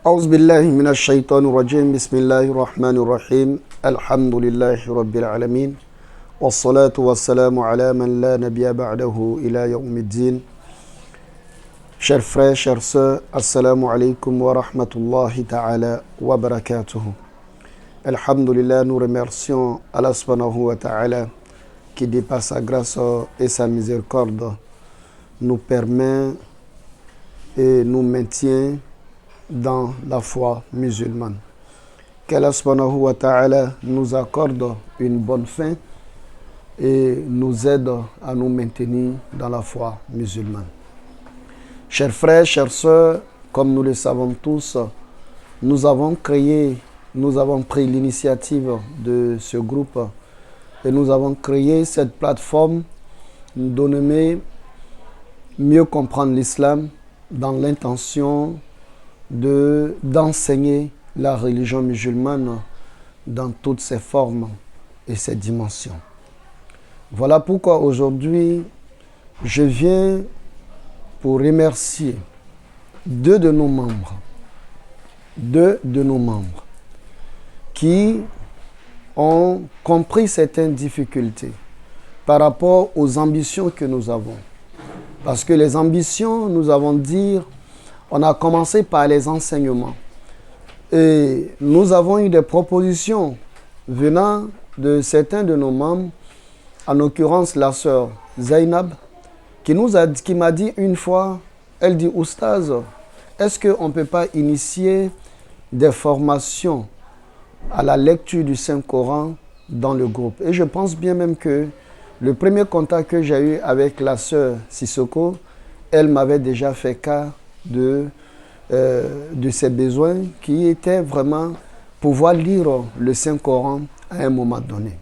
أعوذ بالله من الشيطان الرجيم بسم الله الرحمن الرحيم الحمد لله رب العالمين والصلاة والسلام على من لا نبي بعده إلى يوم الدين. Chers frères, chères sœurs, assalamu alaikum wa rahmatullahi ta'ala wa barakatuhu. Alhamdulillah, nous remercions Allah subhanahu wa ta'ala qui, de par sa grâce et sa miséricorde, nous permet et nous maintient dans la foi musulmane. Qu'Allah subhanahu wa ta'ala nous accorde une bonne fin et nous aide à nous maintenir dans la foi musulmane. Chers frères, chères sœurs, comme nous le savons tous, nous avons pris l'initiative de ce groupe et nous avons créé cette plateforme dénommée Mieux comprendre l'islam dans l'intention d'enseigner la religion musulmane dans toutes ses formes et ses dimensions. Voilà pourquoi aujourd'hui, je viens pour remercier deux de nos membres qui ont compris certaines difficultés par rapport aux ambitions que nous avons. Parce que les ambitions, nous avons dit, on a commencé par les enseignements. Et nous avons eu des propositions venant de certains de nos membres, en l'occurrence la sœur Zainab, qui m'a dit une fois, elle dit, Oustaz, est-ce qu'on ne peut pas initier des formations à la lecture du Saint-Coran dans le groupe? Et je pense bien même que le premier contact que j'ai eu avec la sœur Sissoko, elle m'avait déjà fait cas de ses besoins qui étaient vraiment pouvoir lire le Saint-Coran à un moment donné.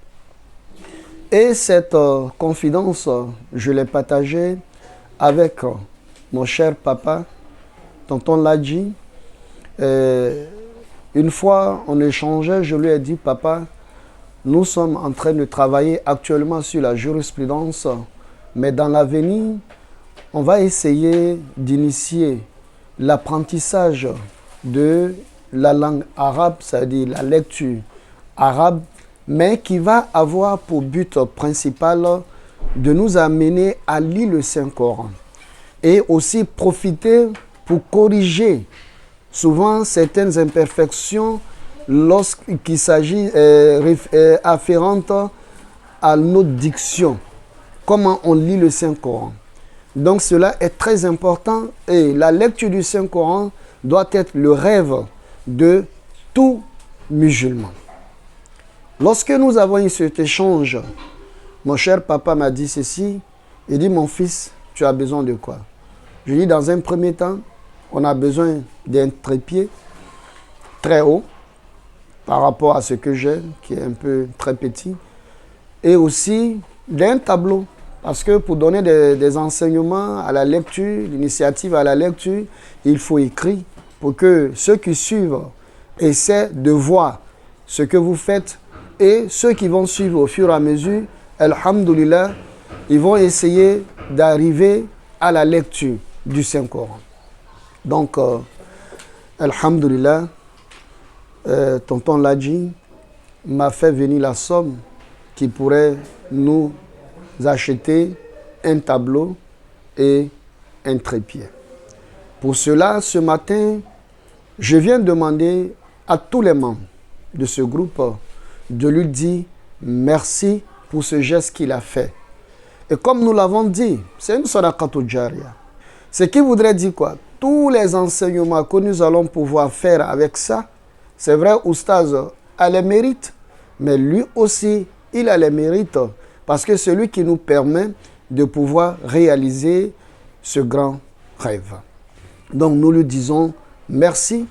Et cette confidence, je l'ai partagée avec mon cher papa, tonton Ladji. Une fois, on échangeait, je lui ai dit, papa, nous sommes en train de travailler actuellement sur la jurisprudence, mais dans l'avenir, on va essayer d'initier l'apprentissage de la langue arabe, c'est-à-dire la lecture arabe, mais qui va avoir pour but principal de nous amener à lire le Saint-Coran et aussi profiter pour corriger souvent certaines imperfections lorsqu'il s'agit afférentes à notre diction, comment on lit le Saint-Coran. Donc cela est très important et la lecture du Saint-Coran doit être le rêve de tout musulman. Lorsque nous avons eu cet échange, mon cher papa m'a dit ceci, il dit, mon fils, tu as besoin de quoi? Je dis, dans un premier temps, on a besoin d'un trépied très haut par rapport à ce que j'ai, qui est un peu très petit, et aussi d'un tableau. Parce que pour donner des enseignements à la lecture, l'initiative à la lecture, il faut écrire pour que ceux qui suivent essaient de voir ce que vous faites et ceux qui vont suivre au fur et à mesure, alhamdoulilah, ils vont essayer d'arriver à la lecture du Saint-Coran. Donc, alhamdoulilah, tonton Ladji m'a fait venir la somme qui pourrait nous acheter un tableau et un trépied. Pour cela, ce matin, je viens demander à tous les membres de ce groupe de lui dire merci pour ce geste qu'il a fait. Et comme nous l'avons dit, c'est une sadaqatul jariya. Ce qui voudrait dire quoi? Tous les enseignements que nous allons pouvoir faire avec ça, c'est vrai, Oustaz a les mérites, mais lui aussi, il a les mérites parce que c'est lui qui nous permet de pouvoir réaliser ce grand rêve. Donc nous lui disons merci.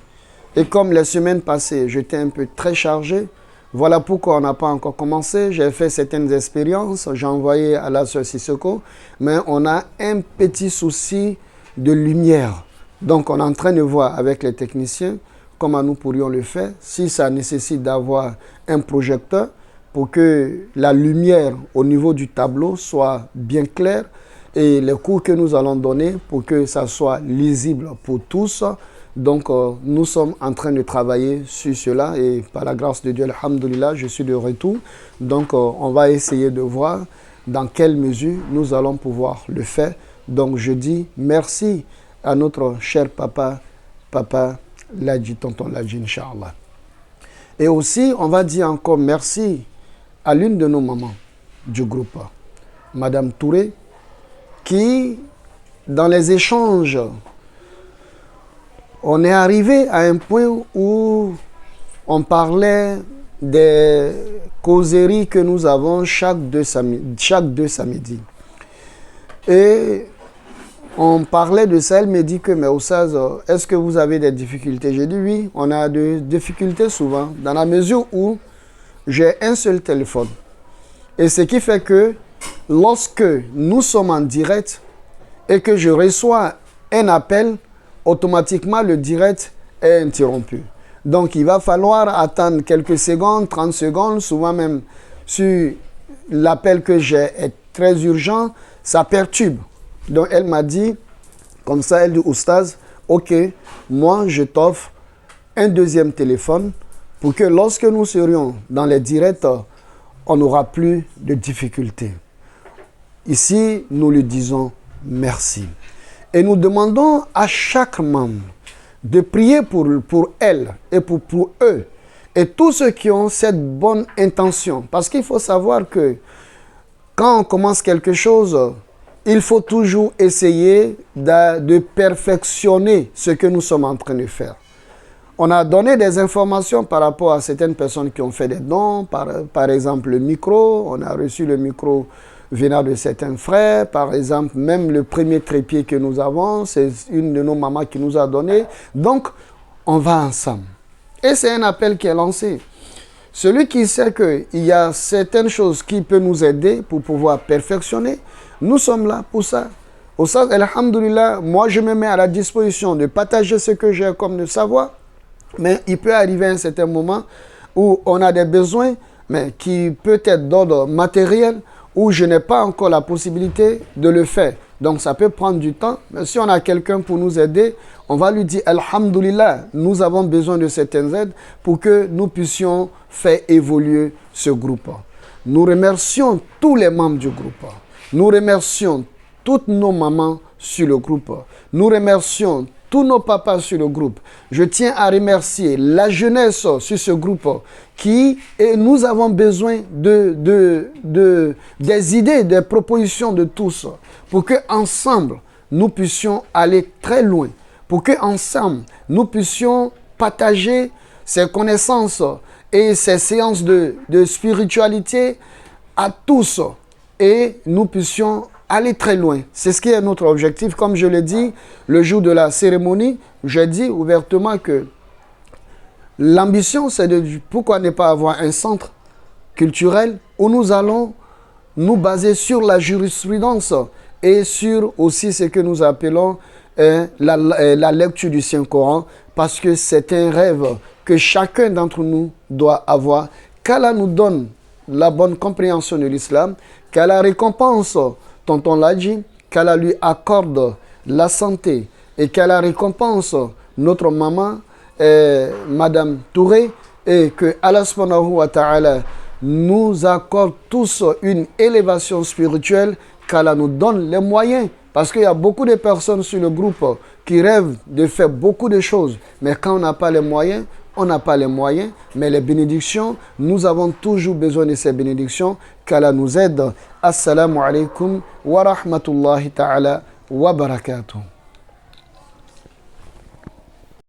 Et comme les semaines passées, j'étais un peu très chargé, voilà pourquoi on n'a pas encore commencé. J'ai fait certaines expériences, j'ai envoyé à la sœur Sissoko, mais on a un petit souci de lumière. Donc on est en train de voir avec les techniciens comment nous pourrions le faire, si ça nécessite d'avoir un projecteur pour que la lumière au niveau du tableau soit bien claire. et les cours que nous allons donner pour que ça soit lisible pour tous. Donc, nous sommes en train de travailler sur cela et par la grâce de Dieu, alhamdoulilah, je suis de retour. Donc, on va essayer de voir dans quelle mesure nous allons pouvoir le faire. Donc, je dis merci à notre cher papa Ladji, tonton Ladji, Inch'Allah. Et aussi, on va dire encore merci à l'une de nos mamans du groupe, Madame Touré, qui, dans les échanges, on est arrivé à un point où on parlait des causeries que nous avons chaque deux samedis. Et on parlait de ça, elle me dit que, mais Oustaz, est-ce que vous avez des difficultés? J'ai dit oui, on a des difficultés souvent, dans la mesure où j'ai un seul téléphone. Et ce qui fait que lorsque nous sommes en direct et que je reçois un appel, automatiquement le direct est interrompu. Donc il va falloir attendre quelques secondes, 30 secondes, souvent même si l'appel que j'ai est très urgent, ça perturbe. Donc elle m'a dit, comme ça, elle dit, Oustaz, ok, moi je t'offre un deuxième téléphone pour que lorsque nous serions dans les directs, on n'aura plus de difficultés. Ici, nous lui disons merci. Et nous demandons à chaque membre de prier pour elle et pour eux. Et tous ceux qui ont cette bonne intention. Parce qu'il faut savoir que quand on commence quelque chose, il faut toujours essayer de perfectionner ce que nous sommes en train de faire. On a donné des informations par rapport à certaines personnes qui ont fait des dons. Par exemple, le micro. On a reçu le micro venant de certains frères. Par exemple, même le premier trépied que nous avons, c'est une de nos mamans qui nous a donné. Donc, on va ensemble. Et c'est un appel qui est lancé. Celui qui sait qu'il y a certaines choses qui peuvent nous aider pour pouvoir perfectionner, nous sommes là pour ça. Au sens, alhamdoulilah, moi je me mets à la disposition de partager ce que j'ai comme de savoir. Mais il peut arriver un certain moment où on a des besoins, mais qui peut être d'ordre matériel, où je n'ai pas encore la possibilité de le faire. Donc ça peut prendre du temps, mais si on a quelqu'un pour nous aider, on va lui dire alhamdoulilah, nous avons besoin de certaines aides pour que nous puissions faire évoluer ce groupe. Nous remercions tous les membres du groupe. Nous remercions toutes nos mamans sur le groupe. Nous remercions tous nos papas sur le groupe. Je tiens à remercier la jeunesse sur ce groupe et nous avons besoin des idées, des propositions de tous pour qu'ensemble, nous puissions aller très loin, pour qu'ensemble, nous puissions partager ces connaissances et ces séances de spiritualité à tous et nous puissions aller très loin. C'est ce qui est notre objectif. Comme je l'ai dit, le jour de la cérémonie, j'ai dit ouvertement que l'ambition, c'est pourquoi ne pas avoir un centre culturel où nous allons nous baser sur la jurisprudence et sur aussi ce que nous appelons la lecture du Saint-Coran, parce que c'est un rêve que chacun d'entre nous doit avoir, qu'Allah nous donne la bonne compréhension de l'islam, qu'Allah récompense tonton Ladji, qu'Allah lui accorde la santé et qu'Allah récompense notre maman, Madame Touré, et que Allah subhanahu wa ta'ala nous accorde tous une élévation spirituelle, qu'Allah nous donne les moyens. Parce qu'il y a beaucoup de personnes sur le groupe qui rêvent de faire beaucoup de choses, mais quand on n'a pas les moyens, on n'a pas les moyens, mais les bénédictions, nous avons toujours besoin de ces bénédictions. Qu'Allah nous aide. Assalamu alaikum wa rahmatullahi ta'ala wa barakatuh.